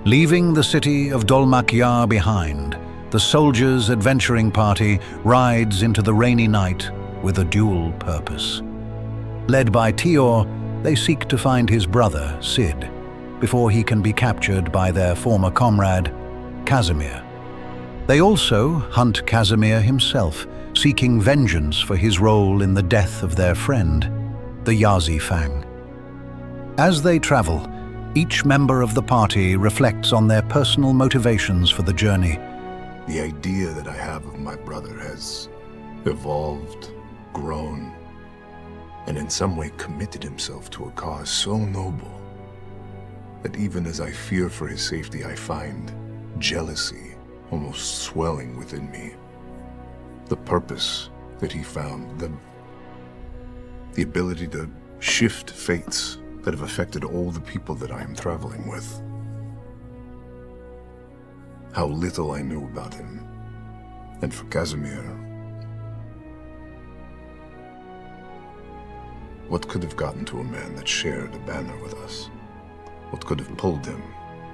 Leaving the city of Dolmakyar behind, the soldiers' adventuring party rides into the rainy night with a dual purpose. Led by Tior, they seek to find his brother, Sid, before he can be captured by their former comrade, Casimir. They also hunt Casimir himself, seeking vengeance for his role in the death of their friend, the Yazi Fang. As they travel, each member of the party reflects on their personal motivations for the journey. The idea that I have of my brother has evolved, grown, and in some way committed himself to a cause so noble that even as I fear for his safety, I find jealousy almost swelling within me. The purpose that he found, the ability to shift fates that have affected all the people that I am traveling with. How little I knew about him. And for Casimir, what could have gotten to a man that shared a banner with us? What could have pulled him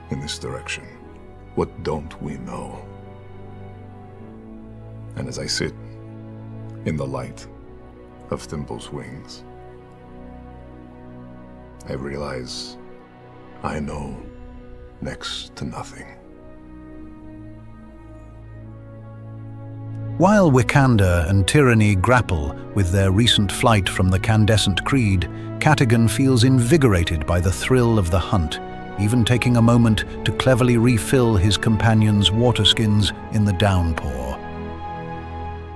in this direction? What don't we know? And as I sit in the light of Thimble's wings, I realize I know next to nothing. While Wikander and Tyranny grapple with their recent flight from the Candescent Creed, Catigan feels invigorated by the thrill of the hunt, even taking a moment to cleverly refill his companion's water skins in the downpour.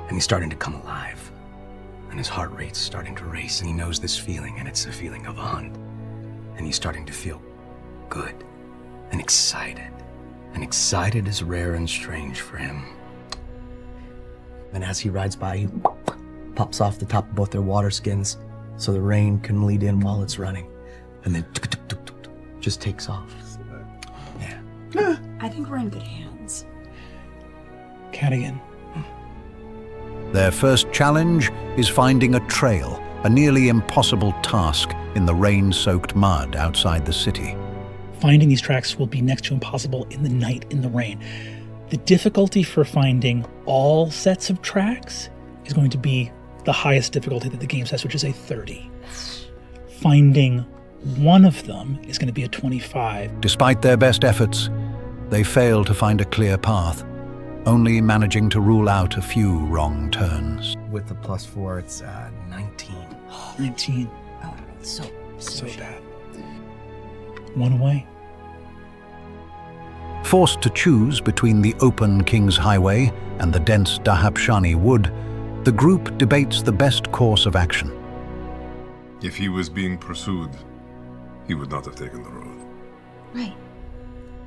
And he's starting to come alive. And his heart rate's starting to race, and he knows this feeling, and it's a feeling of a hunt. And he's starting to feel good and excited. And excited is rare and strange for him. And as he rides by, he pops off the top of both their water skins so the rain can lead in while it's running. And then just takes off. Yeah. I think we're in good hands. Cadigan. Their first challenge is finding a trail, a nearly impossible task in the rain-soaked mud outside the city. Finding these tracks will be next to impossible in the night in the rain. The difficulty for finding all sets of tracks is going to be the highest difficulty that the game sets, which is a 30. Finding one of them is going to be a 25. Despite their best efforts, they fail to find a clear path, only managing to rule out a few wrong turns. With the +4, it's 19. 19. Oh, So bad. One away. Forced to choose between the open King's Highway and the dense Dahapshani wood, the group debates the best course of action. If he was being pursued, he would not have taken the road. Right.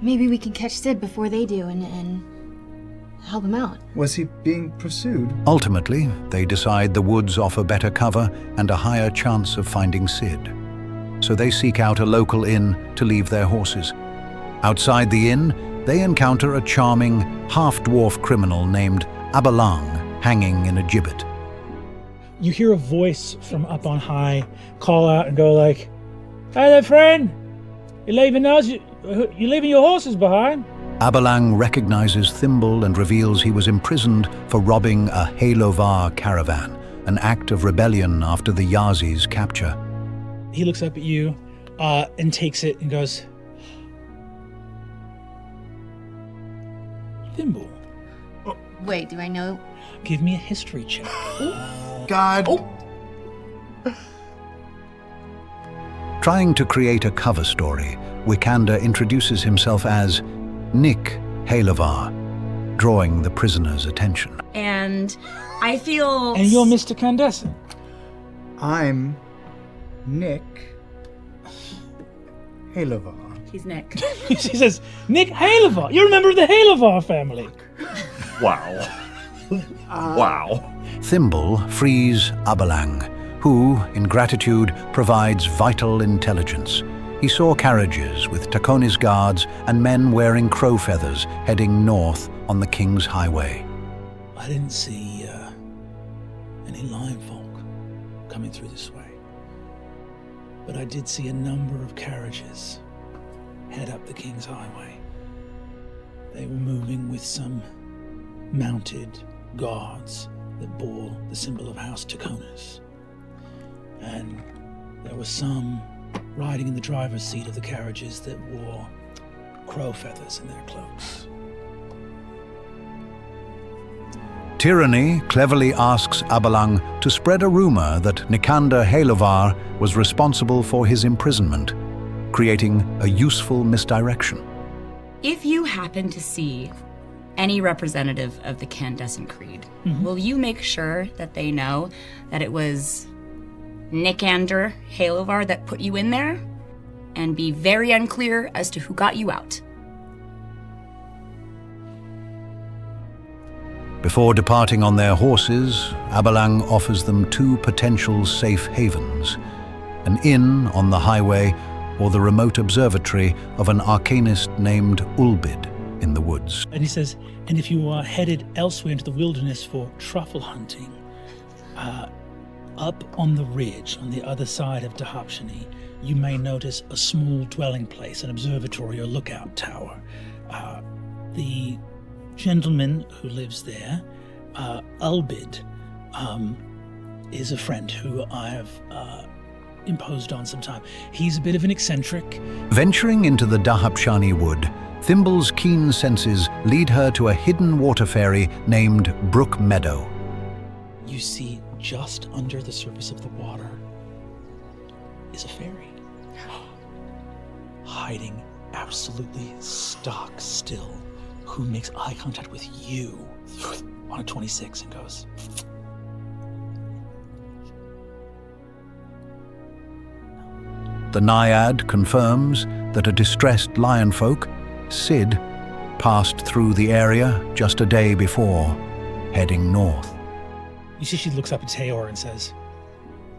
Maybe we can catch Sid before they do and help him out. Was he being pursued? Ultimately, they decide the woods offer better cover and a higher chance of finding Sid. So they seek out a local inn to leave their horses. Outside the inn, they encounter a charming, half-dwarf criminal named Abalang hanging in a gibbet. You hear a voice from up on high call out and go like, "Hey there, friend! You leaving your horses behind?" Abalang recognizes Thimble and reveals he was imprisoned for robbing a Halovar caravan, an act of rebellion after the Yazi's capture. He looks up at you and takes it and goes, "Thimble, Wait, do I know? give me a history check." God. Trying to create a cover story, Wikander introduces himself as Nick Halovar, drawing the prisoner's attention. And I feel... And you're Mr. Candescent. I'm Nick Halovar. He's Nick. He says, "Nick Halovar. You're a member of the Halovar family." Wow. Wow. Thimble frees Abalang, who, in gratitude, provides vital intelligence. He saw carriages with Takoni's guards and men wearing crow feathers heading north on the King's Highway. I didn't see any lion folk coming through this way, but I did see a number of carriages head up the King's Highway. They were moving with some mounted guards that bore the symbol of House Taconis. And there were some riding in the driver's seat of the carriages that wore crow feathers in their cloaks. Tyranny cleverly asks Abalang to spread a rumor that Nikander Halovar was responsible for his imprisonment, creating a useful misdirection. If you happen to see any representative of the Candescent Creed, will you make sure that they know that it was Nikander Halovar that put you in there? And be very unclear as to who got you out. Before departing on their horses, Abalang offers them 2 potential safe havens: an inn on the highway or the remote observatory of an arcanist named Ulbid in the woods. And he says, and if you are headed elsewhere into the wilderness for truffle hunting, up on the ridge on the other side of Dahapshani, you may notice a small dwelling place, an observatory or lookout tower. The gentleman who lives there, Ulbid, is a friend who I have imposed on some time. He's a bit of an eccentric. Venturing into the Dahapshani wood, Thimble's keen senses lead her to a hidden water fairy named Brook Meadow. You see, just under the surface of the water is a fairy, hiding absolutely stock still, who makes eye contact with you on a 26 and goes, The Naiad confirms that a distressed lionfolk, Sid, passed through the area just a day before, heading north. You see, she looks up at Tayor and says,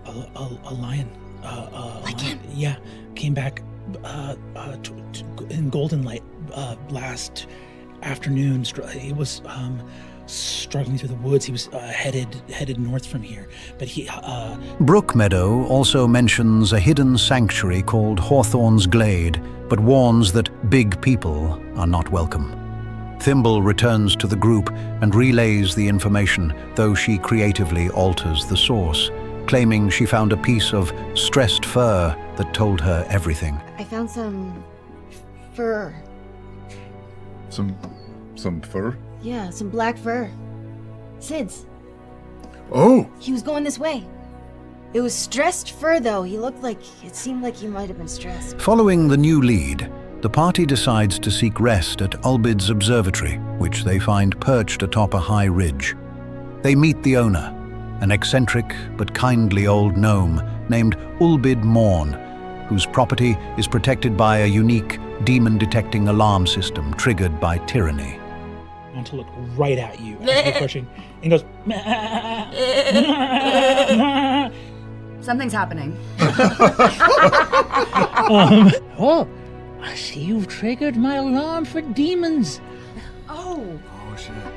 "A lion. Like him? Yeah, came back in Golden Light last afternoon. He was struggling through the woods. He was headed north from here. But he." Brook Meadow also mentions a hidden sanctuary called Hawthorne's Glade, but warns that big people are not welcome. Thimble returns to the group and relays the information, though she creatively alters the source, claiming she found a piece of stressed fur that told her everything. I found some fur. Some fur? Yeah, some black fur. Sid's. Oh! He was going this way. It was stressed fur, though. It seemed like he might have been stressed. Following the new lead, the party decides to seek rest at Ulbid's observatory, which they find perched atop a high ridge. They meet the owner, an eccentric but kindly old gnome named Ulbid Morn, whose property is protected by a unique demon-detecting alarm system triggered by tyranny. I want to look right at you as you're pushing, and goes, Something's happening. "Oh, I see you've triggered my alarm for demons." Oh.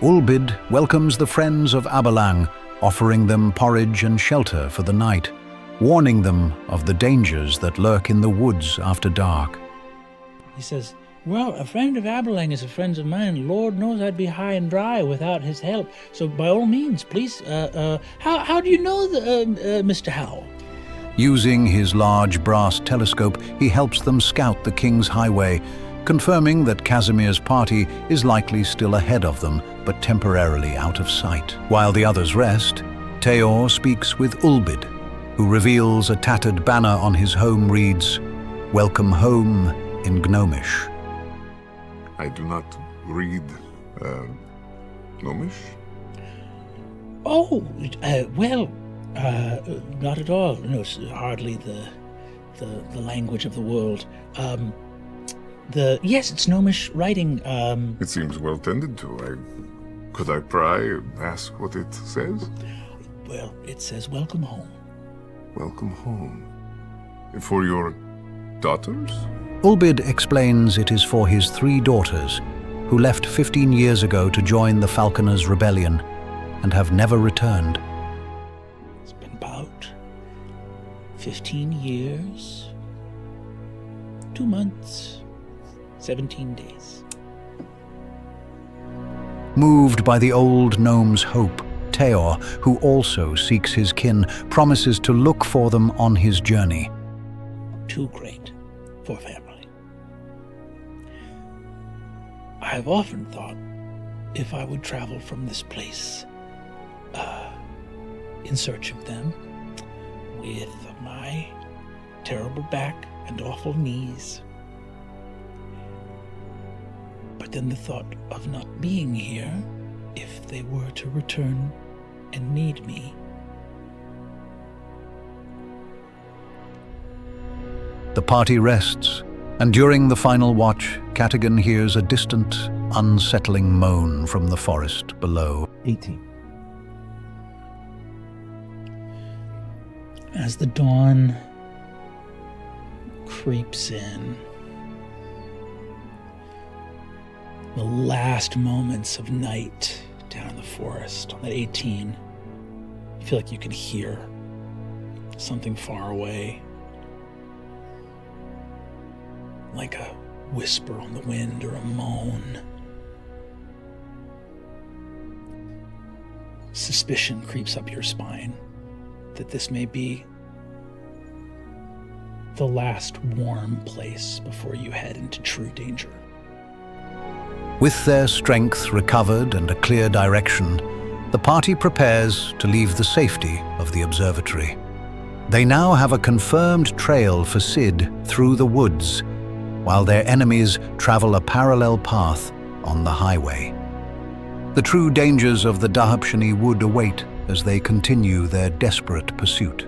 Ulbid welcomes the friends of Abalang, offering them porridge and shelter for the night, warning them of the dangers that lurk in the woods after dark. He says, "Well, a friend of Abalang is a friend of mine. Lord knows I'd be high and dry without his help. So by all means, please, how do you know Mr. Howell?" Using his large brass telescope, he helps them scout the King's Highway, confirming that Casimir's party is likely still ahead of them, but temporarily out of sight. While the others rest, Tayor speaks with Ulbid, who reveals a tattered banner on his home reads, "Welcome home" in Gnomish. I do not read, Gnomish? Oh, well, not at all. No, it's hardly the language of the world. Yes, it's Gnomish writing. It seems well tended to. Could I pry and ask what it says? Well, it says "Welcome home." Welcome home. For your daughters? Ulbid explains it is for his 3 daughters, who left 15 years ago to join the Falconers' Rebellion and have never returned. It's been about 15 years, 2 months, 17 days. Moved by the old gnome's hope, Teor, who also seeks his kin, promises to look for them on his journey. Too great for family. I have often thought if I would travel from this place in search of them with my terrible back and awful knees. But then the thought of not being here, if they were to return and need me. The party rests, and during the final watch, Catigan hears a distant, unsettling moan from the forest below. 18. As the dawn creeps in, the last moments of night down in the forest on that 18, you feel like you can hear something far away, like a whisper on the wind or a moan. Suspicion creeps up your spine that this may be the last warm place before you head into true danger. With their strength recovered and a clear direction, the party prepares to leave the safety of the observatory. They now have a confirmed trail for Sid through the woods, while their enemies travel a parallel path on the highway. The true dangers of the Dahapshani would await as they continue their desperate pursuit.